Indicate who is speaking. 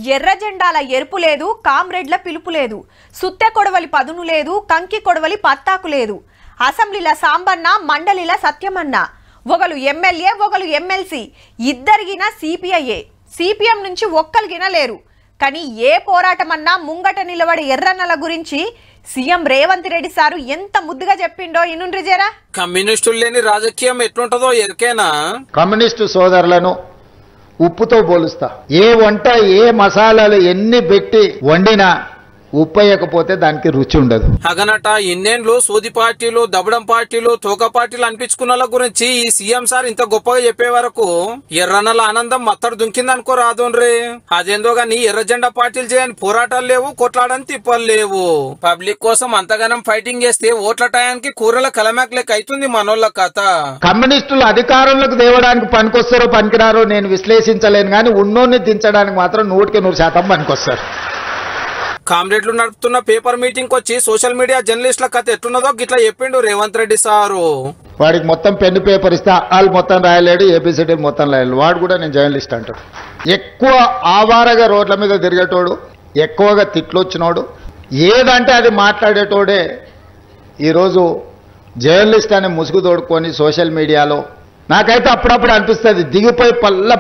Speaker 1: ఎర్ర జెండాల ఎరుపు లేదు, కామ్రేడ్ల పిలుపు లేదు, సుత్తె కొడవలి పదును లేదు, కంకి కొడవలి పత్తాకు లేదు. అసెంబ్లీల సాంబన్న, మండలిల సత్యమన్న, ఒకలు ఎమ్మెల్యే ఒకలు ఎమ్మెల్సీ, ఇద్దరిగిన సిపిఐఏ. సిపిఎం నుంచి ఒక్కలిగిన లేరు. కానీ ఏ పోరాటమన్నా ముంగట నిలబడి ఎర్రన్నల గురించి సీఎం రేవంత్ రెడ్డి సారు ఎంత ముద్దుగా చెప్పిండో ఇనుండ్రి జరా.
Speaker 2: కమ్యూనిస్టులు లేని రాజకీయం ఎట్లుంటదో ఎరికేనా?
Speaker 3: కమ్యూనిస్టు సోదరులను ఉప్పుతో పోలుస్తా. ఏ వంట ఏ మసాలాలు ఎన్ని పెట్టి వండినా ఉప్పయ్యకపోతే దానికి రుచి ఉండదు.
Speaker 2: అగనట ఇన్నేళ్ళు సోది పార్టీలు, దబడం పార్టీలు, తోక పార్టీలు అనిపించుకున్న గురించి ఈ సీఎం సార్ ఇంత గొప్పగా చెప్పే వరకు ఎర్రన్నల ఆనందం మత్తడు దుంకిందనుకో రాదోన్రే. అదేందో గాని ఎర్ర జెండా పార్టీలు చేయని పోరాటాలు లేవు, కొట్లాడని తిప్పలు లేవు. పబ్లిక్ కోసం అంతగానం ఫైటింగ్ చేస్తే ఓట్ల టయానికి కూరల కలమాక్ లెక్క అవుతుంది మనోళ్ళ కథ.
Speaker 3: కమ్యూనిస్టులు అధికారంలోకి తేవడానికి పనికొస్తారో పనికిరారో నేను విశ్లేషించలేను, కానీ ఉన్నోన్ని దించడానికి మాత్రం 100% పనికొస్తారు.
Speaker 2: కామ్రేడ్లు నడుపుతున్న పేపర్ మీటింగ్ వచ్చి సోషల్ మీడియా జర్నలిస్టుల కథ ఎట్టున్నదో గిట్లా చెప్పిండు రేవంత్ రెడ్డి సారు.
Speaker 3: వాడికి మొత్తం పెన్ను పేపర్ ఇస్తా, వాళ్ళు మొత్తం రాయలేడు, ఏపీసీడీ మొత్తం రాయలేడు, వాడు కూడా నేను జర్నలిస్ట్ అంటాడు. ఎక్కువ ఆవారగా రోడ్ల మీద తిరిగేటోడు, ఎక్కువగా తిట్లు వచ్చినోడు, ఏదంటే అది మాట్లాడేటోడే ఈరోజు జర్నలిస్ట్ అనే ముసుగు తోడుకొని సోషల్ మీడియాలో. నాకైతే అప్పుడప్పుడు అనిపిస్తుంది దిగిపోయి పల్ల